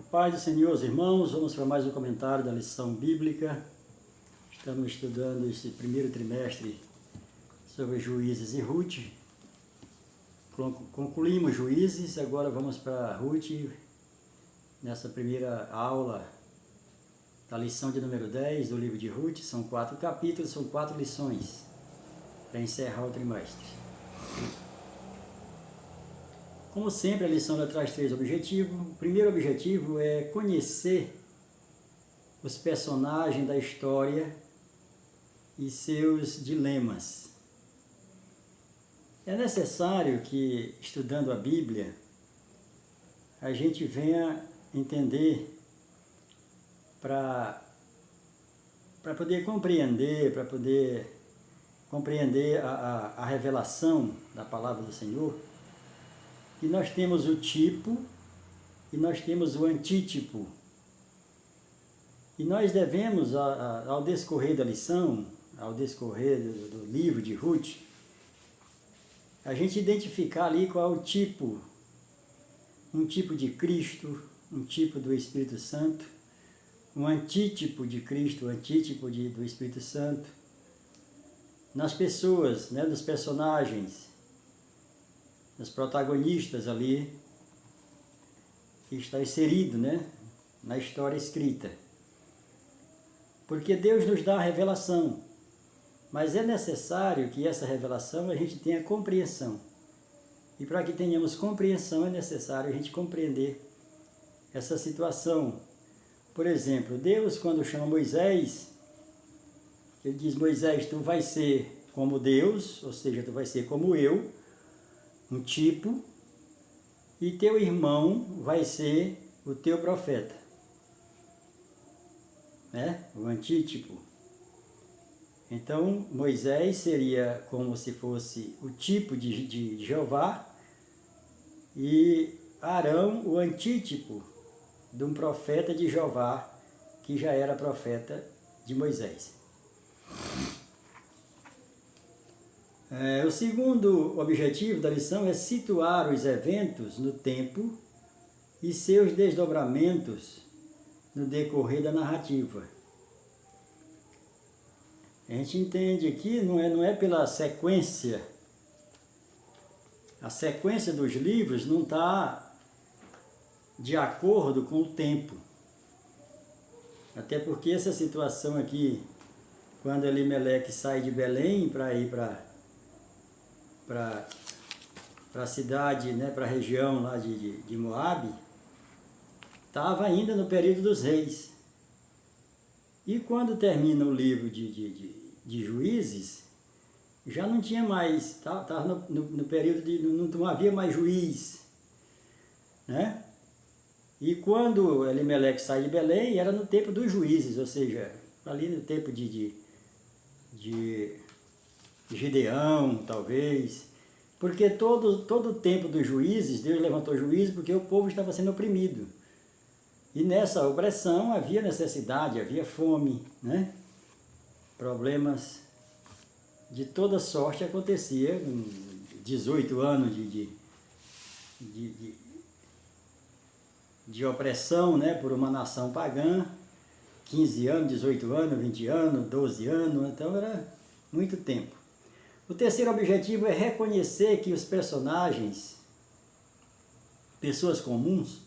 Paz do Senhor, os irmãos, vamos para mais um comentário da lição bíblica. Estamos estudando esse primeiro trimestre sobre Juízes e Ruth. Concluímos Juízes, agora vamos para Ruth, nessa primeira aula da lição de número 10 do livro de Ruth. São 4 capítulos, são 4 lições para encerrar o trimestre. Como sempre, a lição traz 3 objetivos. O primeiro objetivo é conhecer os personagens da história e seus dilemas. É necessário que, estudando a Bíblia, a gente venha entender para poder compreender, a revelação da palavra do Senhor, que nós temos o tipo e nós temos o antítipo. E nós devemos, ao discorrer da lição, ao discorrer do livro de Ruth, a gente identificar ali qual é o tipo, um tipo de Cristo, um tipo do Espírito Santo, um antítipo de Cristo, um antítipo do Espírito Santo, nas pessoas, né, dos personagens, dos protagonistas ali, que está inserido, né, na história escrita. Porque Deus nos dá a revelação, mas é necessário que essa revelação a gente tenha compreensão. E para que tenhamos compreensão é necessário a gente compreender essa situação. Por exemplo, Deus, quando chama Moisés, ele diz: Moisés, tu vai ser como Deus, ou seja, tu vai ser como eu, um tipo, e teu irmão vai ser o teu profeta, né? O antítipo. Então, Moisés seria como se fosse o tipo de Jeová, e Arão o antítipo de um profeta de Jeová, que já era profeta de Moisés. O segundo objetivo da lição é situar os eventos no tempo e seus desdobramentos no decorrer da narrativa. A gente entende aqui, não é pela sequência. A sequência dos livros não está de acordo com o tempo. Até porque essa situação aqui, quando Elimeleque sai de Belém para ir para a cidade, né, para a região lá de Moabe, estava ainda no período dos reis. E quando termina o livro de Juízes, já não tinha mais, estava no período não havia mais juiz, né? E quando Elimeleque sai de Belém, era no tempo dos juízes, ou seja, ali no tempo de Gideão, talvez, porque todo o tempo dos juízes, Deus levantou juízes porque o povo estava sendo oprimido. E nessa opressão havia necessidade, havia fome, né? Problemas de toda sorte acontecia, com 18 anos de opressão, né, por uma nação pagã, 15 anos, 18 anos, 20 anos, 12 anos, então era muito tempo. O terceiro objetivo é reconhecer que os personagens, pessoas comuns,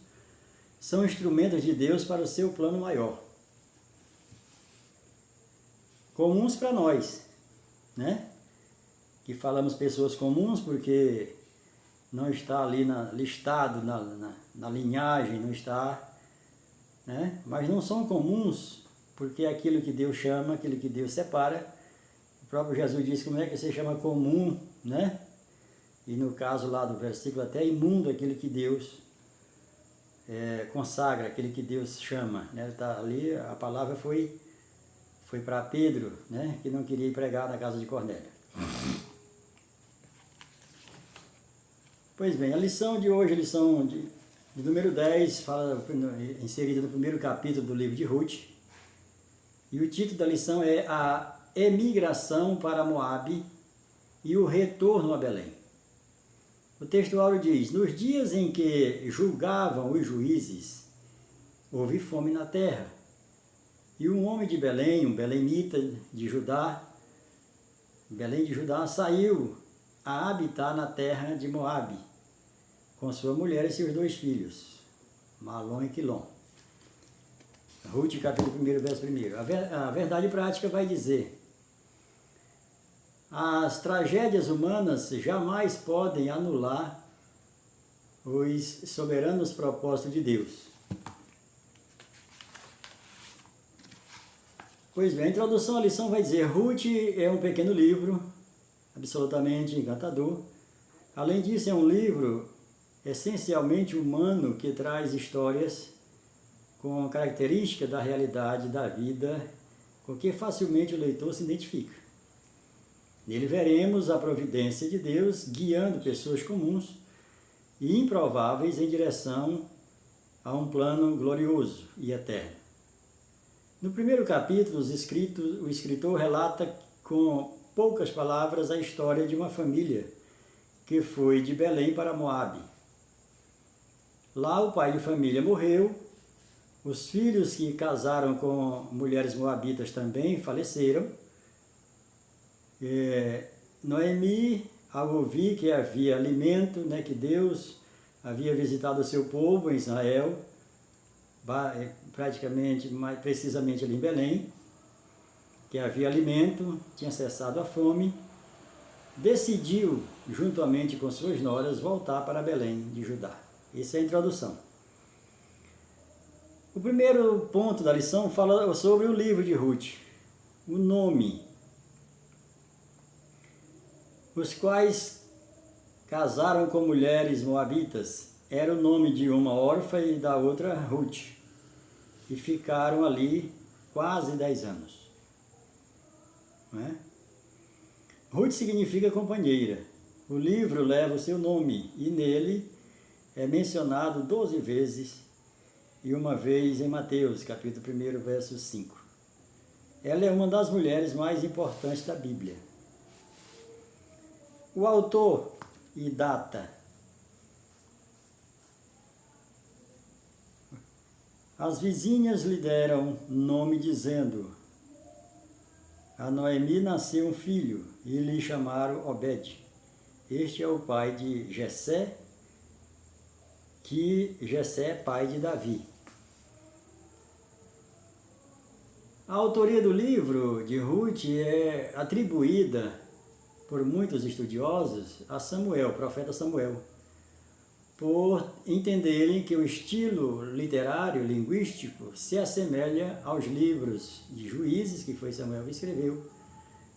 são instrumentos de Deus para o seu plano maior. Comuns para nós, né? Que falamos pessoas comuns porque não está ali listado na linhagem, não está, né? Mas não são comuns porque aquilo que Deus chama, aquilo que Deus separa. O próprio Jesus disse como é que você chama comum, né? E no caso lá do versículo até imundo, aquilo que Deus consagra, aquele que Deus chama, né? Tá ali, a palavra foi para Pedro, né? Que não queria ir pregar na casa de Cornélio. Pois bem, a lição de hoje, a lição de número 10, inserida no primeiro capítulo do livro de Ruth, e o título da lição é a emigração para Moabe e o retorno a Belém. O texto áureo diz: nos dias em que julgavam os juízes houve fome na terra. E um homem de Belém, um belemita de Judá, Belém de Judá, saiu a habitar na terra de Moabe, com sua mulher e seus 2 filhos, Malom e Quilom. Ruth, capítulo 1, verso 1. A verdade prática vai dizer: as tragédias humanas jamais podem anular os soberanos propósitos de Deus. Pois bem, a introdução à lição vai dizer: Ruth é um pequeno livro, absolutamente encantador. Além disso, é um livro essencialmente humano que traz histórias com características da realidade da vida, com que facilmente o leitor se identifica. Nele veremos a providência de Deus guiando pessoas comuns e improváveis em direção a um plano glorioso e eterno. No primeiro capítulo, o escritor relata com poucas palavras a história de uma família que foi de Belém para Moabe. Lá o pai de família morreu, os filhos que casaram com mulheres moabitas também faleceram. Noemi, ao ouvir que havia alimento, que Deus havia visitado o seu povo em Israel, praticamente, mais precisamente ali em Belém, que havia alimento, tinha cessado a fome, decidiu, juntamente com suas noras, voltar para Belém de Judá. Essa é a introdução. O primeiro ponto da lição fala sobre o livro de Ruth, o nome. Os quais casaram com mulheres moabitas, era o nome de uma órfã e da outra Ruth, e ficaram ali quase 10 anos. Não é? Ruth significa companheira. O livro leva o seu nome e nele é mencionado 12 vezes e uma vez em Mateus, capítulo 1, verso 5. Ela é uma das mulheres mais importantes da Bíblia. O autor e data. As vizinhas lhe deram nome dizendo: a Noemi nasceu um filho e lhe chamaram Obed. Este é o pai de Jessé, que Jessé é pai de Davi. A autoria do livro de Ruth é atribuída por muitos estudiosos a Samuel, profeta Samuel, por entenderem que o estilo literário, linguístico, se assemelha aos livros de Juízes, que foi Samuel que escreveu,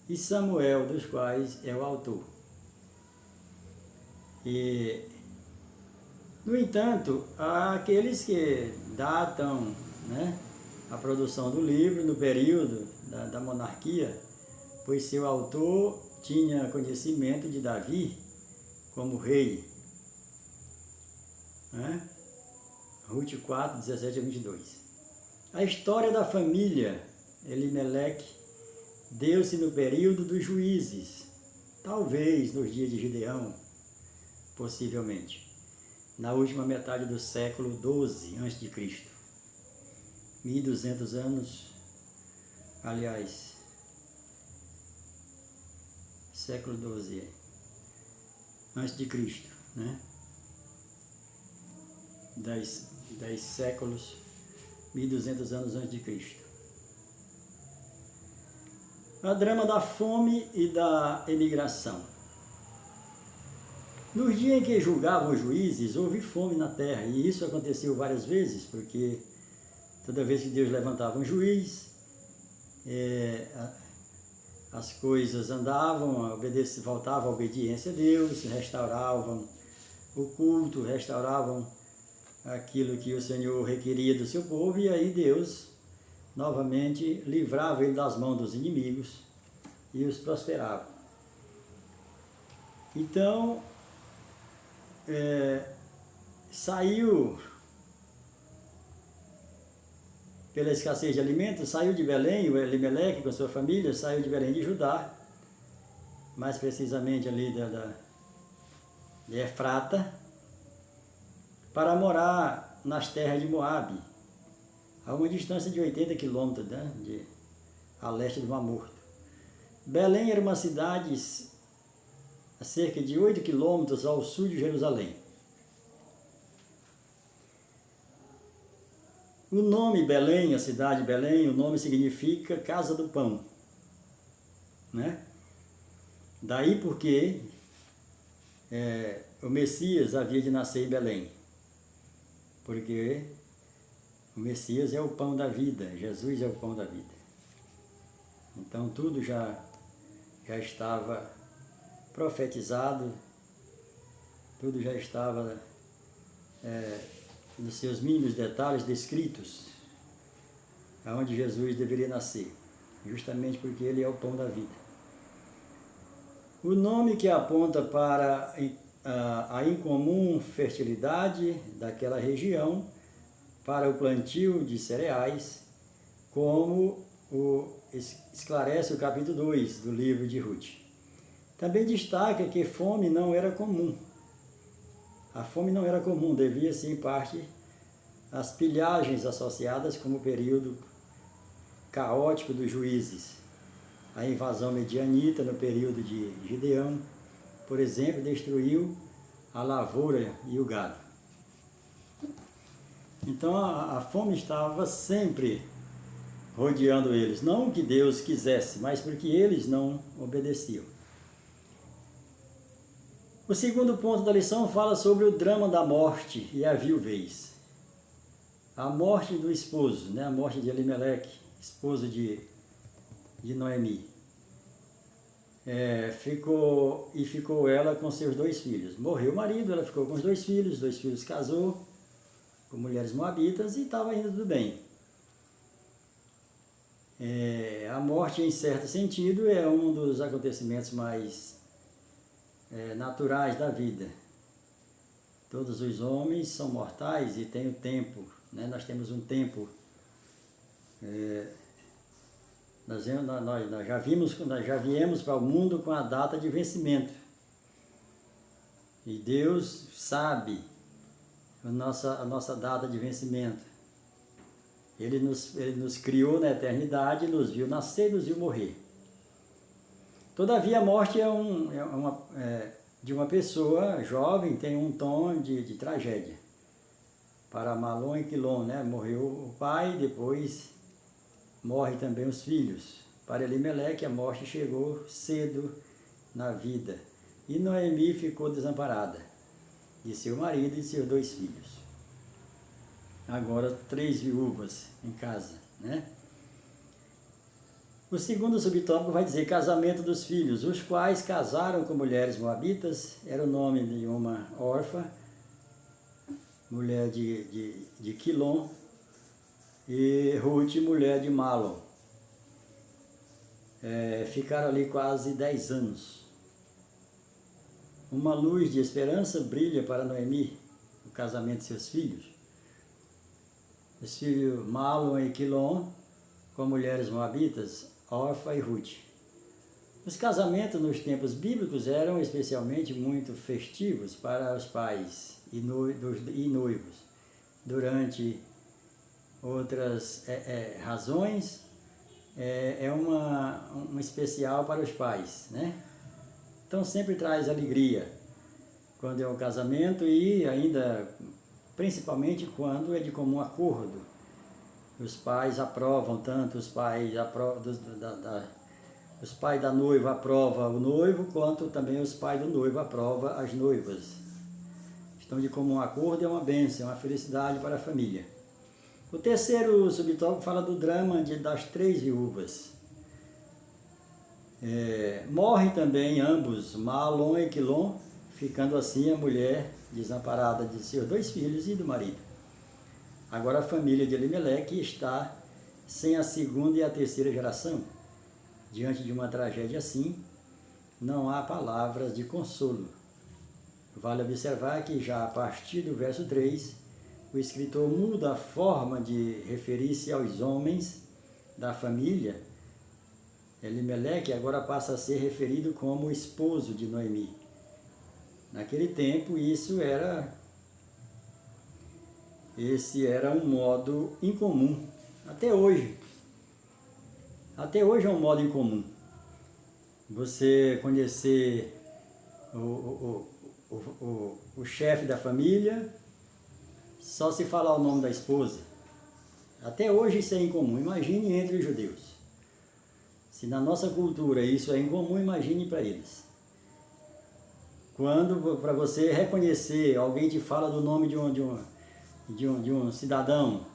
e Samuel, dos quais é o autor. No entanto, há aqueles que datam a produção do livro no período da monarquia, pois seu autor tinha conhecimento de Davi como rei. Ruth 4, 17 a 22. A história da família Elimeleque deu-se no período dos juízes, talvez nos dias de Gideão, possivelmente, na última metade do século 12 a.C. 1200 anos, aliás, século 12 antes de Cristo, 10 séculos, 1200 anos antes de Cristo. A drama da fome e da emigração. Nos dias em que julgavam os juízes, houve fome na terra, e isso aconteceu várias vezes, porque toda vez que Deus levantava um juiz, as coisas andavam, voltavam à obediência a Deus, restauravam o culto, restauravam aquilo que o Senhor requeria do seu povo, e aí Deus novamente livrava ele das mãos dos inimigos e os prosperava. Então, saiu, pela escassez de alimentos, saiu de Belém, o Elimeleque com sua família, saiu de Belém de Judá, mais precisamente ali de Efrata, para morar nas terras de Moabe. a uma distância de 80 quilômetros, né, a leste do Mar Morto. Belém era uma cidade a cerca de 8 quilômetros ao sul de Jerusalém. O nome Belém, a cidade de Belém, o nome significa Casa do Pão, né? Daí porque o Messias havia de nascer em Belém, porque o Messias é o pão da vida, Jesus é o pão da vida. Então tudo já estava profetizado, tudo já estava nos seus mínimos detalhes descritos, aonde Jesus deveria nascer, justamente porque ele é o pão da vida. O nome que aponta para a incomum fertilidade daquela região, para o plantio de cereais, como esclarece o capítulo 2 do livro de Ruth. Também destaca que fome não era comum. A fome não era comum, devia-se em parte às pilhagens associadas com o período caótico dos juízes. A invasão medianita no período de Gideão, por exemplo, destruiu a lavoura e o gado. Então a fome estava sempre rodeando eles, não que Deus quisesse, mas porque eles não obedeciam. O segundo ponto da lição fala sobre o drama da morte e a viuvez. A morte do esposo, né? A morte de Elimeleque, esposo de Noemi. Ficou ela com seus 2 filhos. Morreu o marido, ela ficou com os 2 filhos casou com mulheres moabitas e estava indo tudo bem. A morte, em certo sentido, é um dos acontecimentos mais naturais da vida. Todos os homens são mortais e têm o tempo, né? Nós temos um tempo. Nós já viemos para o mundo com a data de vencimento. E Deus sabe a nossa data de vencimento. Ele nos criou na eternidade, nos viu nascer e nos viu morrer. Todavia, a morte de uma pessoa jovem tem um tom de tragédia. Para Malom e Quilom, né? Morreu o pai, depois morre também os filhos. Para Elimeleque, a morte chegou cedo na vida. E Noemi ficou desamparada de seu marido e de seus 2 filhos. Agora 3 viúvas em casa, né? O segundo subtópico vai dizer casamento dos filhos, os quais casaram com mulheres moabitas, era o nome de uma órfã, mulher de Quilom, e Ruth, mulher de Malom. Ficaram ali quase 10 anos. Uma luz de esperança brilha para Noemi, o casamento de seus filhos. Os filhos Malom e Quilom, com mulheres moabitas, Orfa e Ruth. Os casamentos nos tempos bíblicos eram especialmente muito festivos para os pais e noivos. Durante outras razões, um especial para os pais, né? Então sempre traz alegria quando é um casamento e ainda, principalmente quando é de comum acordo. Os pais aprovam, tanto os pais da noiva aprovam o noivo, quanto também os pais do noivo aprovam as noivas. Estão de comum acordo, é uma bênção, é uma felicidade para a família. O terceiro subtópico fala do drama das 3 viúvas. Morrem também ambos, Malom e Quilom, ficando assim a mulher desamparada de seus 2 filhos e do marido. Agora a família de Elimeleque está sem a segunda e a terceira geração. Diante de uma tragédia assim, não há palavras de consolo. Vale observar que já a partir do verso 3, o escritor muda a forma de referir-se aos homens da família. Elimeleque agora passa a ser referido como esposo de Noemi. Naquele tempo, isso era esse era um modo incomum, até hoje. Até hoje é um modo incomum. Você conhecer o chefe da família, só se falar o nome da esposa. Até hoje isso é incomum, imagine entre os judeus. Se na nossa cultura isso é incomum, imagine para eles. Quando, para você reconhecer, alguém te fala do nome de um cidadão.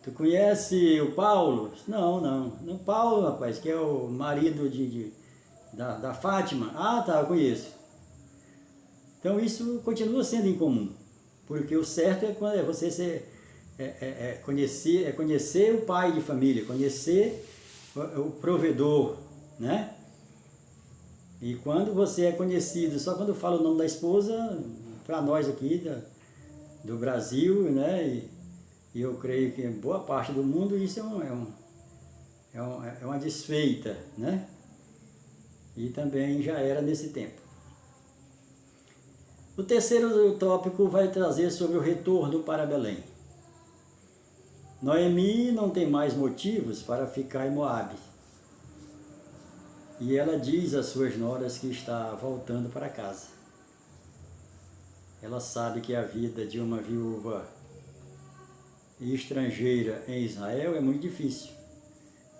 Tu conhece o Paulo? Não. Paulo, rapaz, que é o marido da Fátima. Ah, tá, eu conheço. Então isso continua sendo incomum. Porque o certo é você conhecer o pai de família, conhecer o provedor, né? E quando você é conhecido, só quando fala o nome da esposa, para nós aqui do Brasil, né? E eu creio que em boa parte do mundo isso é uma desfeita, né? E também já era nesse tempo. O terceiro tópico vai trazer sobre o retorno para Belém. Noemi não tem mais motivos para ficar em Moabe. E ela diz às suas noras que está voltando para casa. Ela sabe que a vida de uma viúva estrangeira em Israel é muito difícil.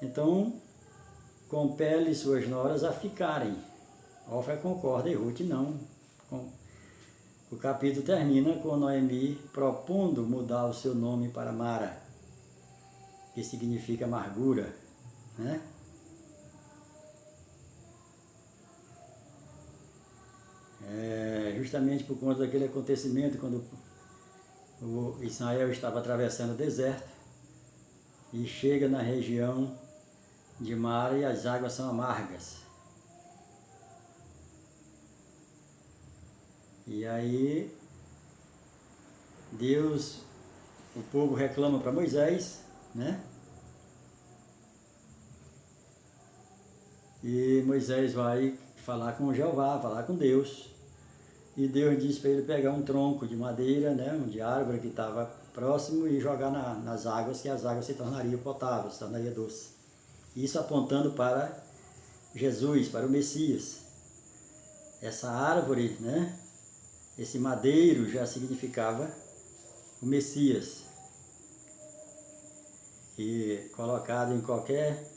Então, compele suas noras a ficarem. Orfa concorda e Ruth não. O capítulo termina com Noemi propondo mudar o seu nome para Mara, que significa amargura, né? Justamente por conta daquele acontecimento, quando o Israel estava atravessando o deserto e chega na região de Mara e as águas são amargas. E aí o povo reclama para Moisés, né? E Moisés vai falar com Jeová, falar com Deus. E Deus diz para ele pegar um tronco de madeira, né, de árvore que estava próximo e jogar nas águas, que as águas se tornariam potáveis, se tornariam doces. Isso apontando para Jesus, para o Messias. Essa árvore, né, esse madeiro já significava o Messias. E colocado em qualquer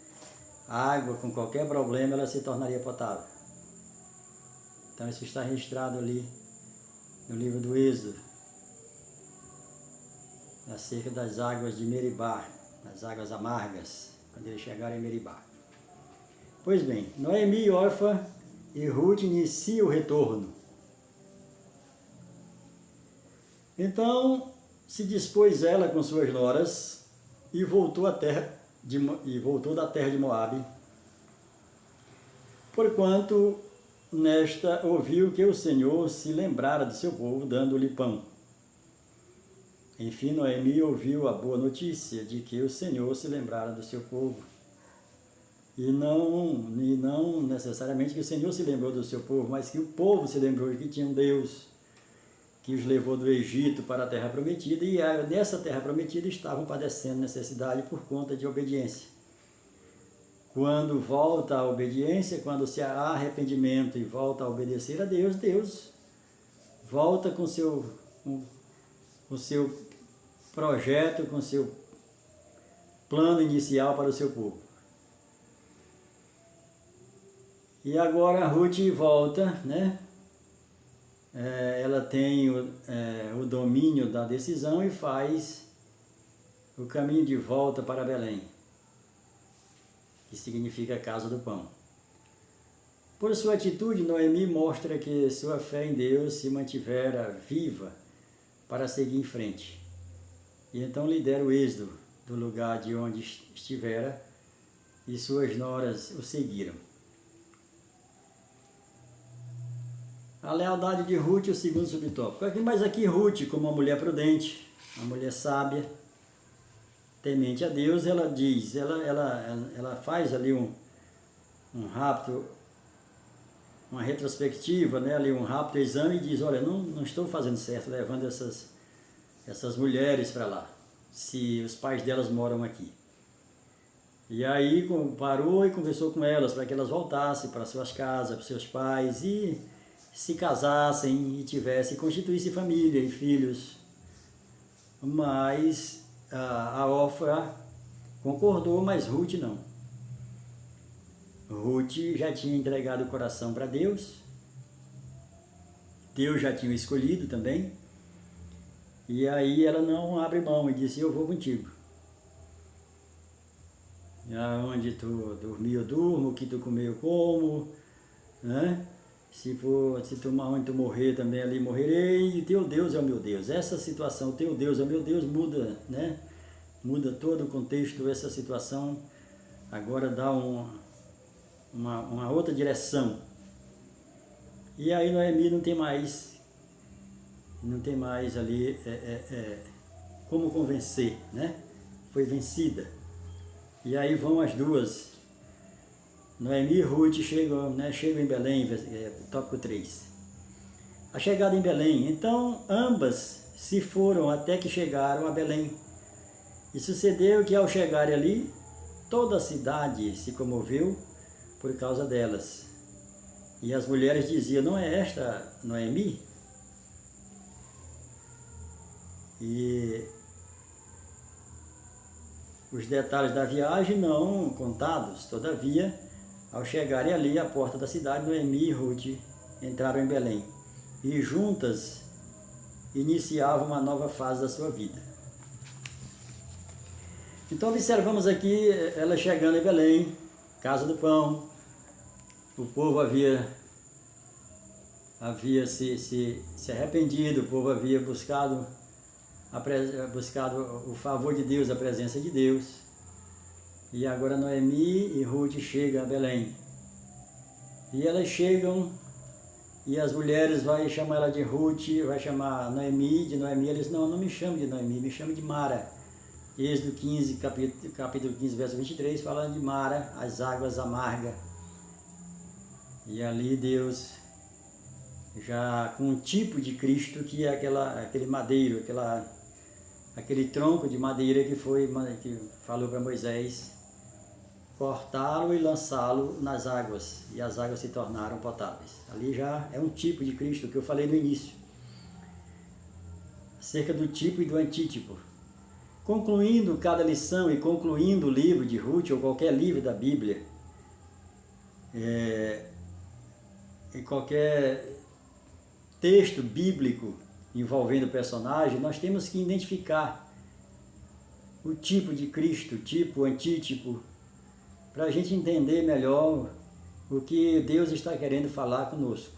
água, com qualquer problema, ela se tornaria potável. Então isso está registrado ali no livro do Êxodo, acerca das águas de Meribá, das águas amargas, quando eles chegaram em Meribá. Pois bem, Noemi, Orfa e Ruth iniciam o retorno. Então se dispôs ela com suas noras e voltou da terra de Moabe, porquanto nesta ouviu que o Senhor se lembrara do seu povo, dando-lhe pão. Enfim, Noemi ouviu a boa notícia de que o Senhor se lembrara do seu povo. E não necessariamente que o Senhor se lembrou do seu povo, mas que o povo se lembrou de que tinha um Deus que os levou do Egito para a terra prometida, e nessa terra prometida estavam padecendo necessidade por conta de obediência. Quando volta à obediência, quando se há arrependimento e volta a obedecer a Deus, Deus volta com o seu projeto, com o seu plano inicial para o seu povo. E agora a Ruth volta, né? Ela tem o domínio da decisão e faz o caminho de volta para Belém, que significa a casa do pão. Por sua atitude, Noemi mostra que sua fé em Deus se mantivera viva para seguir em frente. E então lidera o êxodo do lugar de onde estivera, e suas noras o seguiram. A lealdade de Ruth, o segundo subtópico. Mas aqui Ruth, como uma mulher prudente, uma mulher sábia, temente a Deus, ela diz, ela faz ali um rápido, uma retrospectiva, né, ali um rápido exame e diz, olha, não estou fazendo certo, levando essas mulheres para lá, se os pais delas moram aqui. E aí parou e conversou com elas para que elas voltassem para suas casas, para seus pais e se casassem e constituíssem família e filhos. Mas a Orfa concordou, mas Ruth não. Ruth já tinha entregado o coração para Deus, Deus já tinha escolhido também, e aí ela não abre mão e disse: eu vou contigo. Onde tu dormir eu durmo, o que tu comer eu como, né? Onde tu morrer também ali morrerei, e teu Deus é o meu Deus. Essa situação, teu Deus é o meu Deus, muda, né? Muda todo o contexto, essa situação agora dá uma outra direção. E aí Noemi não tem mais ali como convencer, né? Foi vencida. E aí vão as duas, Noemi e Ruth chegam em Belém, tópico 3. A chegada em Belém. Então ambas se foram até que chegaram a Belém. E sucedeu que ao chegarem ali, toda a cidade se comoveu por causa delas. E as mulheres diziam: não é esta Noemi? E os detalhes da viagem não contados, todavia, ao chegarem ali à porta da cidade, Noemi e Ruth entraram em Belém e juntas iniciavam uma nova fase da sua vida. Então observamos aqui ela chegando em Belém, casa do pão. O povo havia se arrependido, o povo havia buscado o favor de Deus, a presença de Deus. E agora Noemi e Ruth chegam a Belém. E elas chegam, e as mulheres vão chamar ela de Ruth, vai chamar Noemi de Noemi. Eles: não me chamam de Noemi, me chamam de Mara. Êxodo 15, capítulo 15, verso 23, falando de Mara, as águas amargas. E ali Deus, já com um tipo de Cristo, que é aquele madeiro, aquele tronco de madeira que falou para Moisés cortá-lo e lançá-lo nas águas, e as águas se tornaram potáveis. Ali já é um tipo de Cristo que eu falei no início, acerca do tipo e do antítipo. Concluindo cada lição e concluindo o livro de Ruth, ou qualquer livro da Bíblia, em qualquer texto bíblico envolvendo o personagem, nós temos que identificar o tipo de Cristo, tipo, antítipo, para a gente entender melhor o que Deus está querendo falar conosco.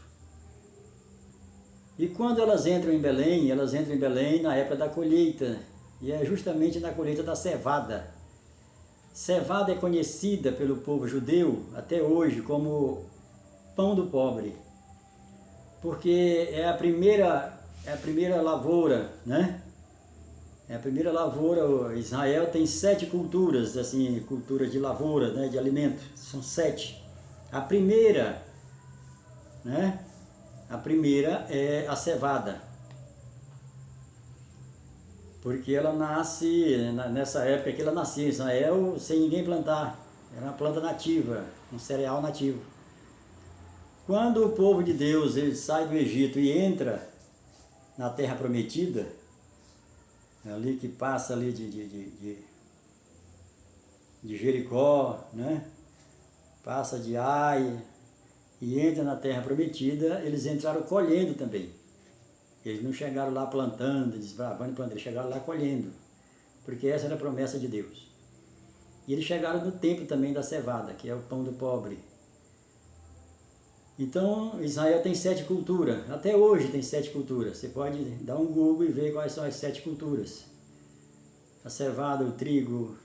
E quando elas entram em Belém na época da colheita, e é justamente na colheita da cevada. Cevada é conhecida pelo povo judeu até hoje como pão do pobre, porque é a primeira lavoura, né? É a primeira lavoura. Israel tem 7 culturas, assim, culturas de lavoura, né, de alimento, são 7. A primeira, né? A primeira é a cevada, porque ela nasce, nessa época que ela nascia em Israel, sem ninguém plantar. Era uma planta nativa, um cereal nativo. Quando o povo de Deus ele sai do Egito e entra na Terra Prometida, ali que passa ali de Jericó, né? Passa de Ai e entra na Terra Prometida, eles entraram colhendo também. Eles não chegaram lá plantando, desbravando e plantando, eles chegaram lá colhendo, porque essa era a promessa de Deus. E eles chegaram no tempo também da cevada, que é o pão do pobre. Então, Israel tem 7 culturas, até hoje tem 7 culturas. Você pode dar um Google e ver quais são as 7 culturas. A cevada, o trigo,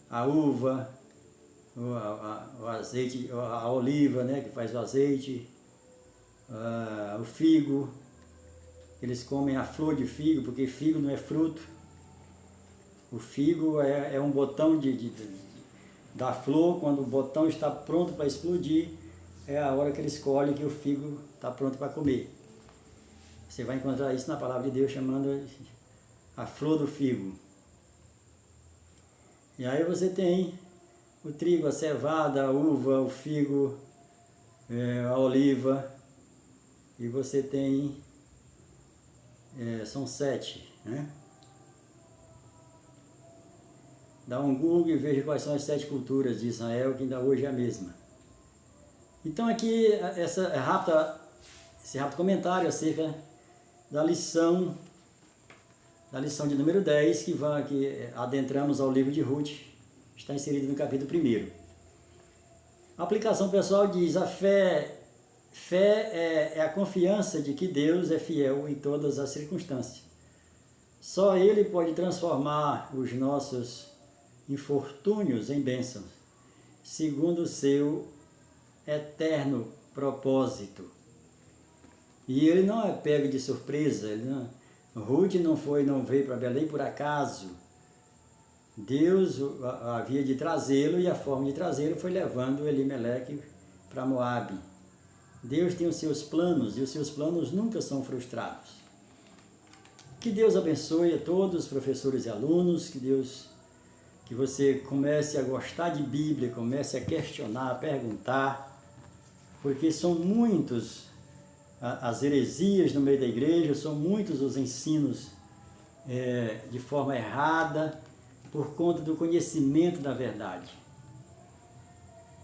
a uva, o azeite, a oliva, né, que faz o azeite, o figo. Eles comem a flor de figo, porque figo não é fruto. O figo é um botão da flor. Quando o botão está pronto para explodir, é a hora que eles colhem que o figo está pronto para comer. Você vai encontrar isso na palavra de Deus chamando a flor do figo. E aí você tem o trigo, a cevada, a uva, o figo, a oliva, e você tem, são 7, né? Dá um Google e veja quais são as 7 culturas de Israel, que ainda hoje é a mesma. Então aqui, esse rápido comentário acerca da lição de número 10, que adentramos ao livro de Ruth, está inserido no capítulo 1. A aplicação pessoal diz: a fé é a confiança de que Deus é fiel em todas as circunstâncias. Só Ele pode transformar os nossos infortúnios em bênçãos, segundo o seu eterno propósito. E ele não é pego de surpresa. Ruth não veio para Belém por acaso. Deus havia de trazê-lo, e a forma de trazê-lo foi levando Elimeleque para Moabe. Deus tem os seus planos, e os seus planos nunca são frustrados. Que Deus abençoe a todos os professores e alunos, que você comece a gostar de Bíblia, comece a questionar, a perguntar, porque são muitos as heresias no meio da igreja, são muitos os ensinos de forma errada, por conta do conhecimento da verdade.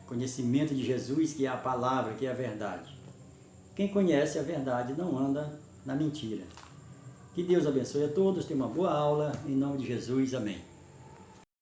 Conhecimento de Jesus, que é a palavra, que é a verdade. Quem conhece a verdade não anda na mentira. Que Deus abençoe a todos, tenha uma boa aula, em nome de Jesus, amém.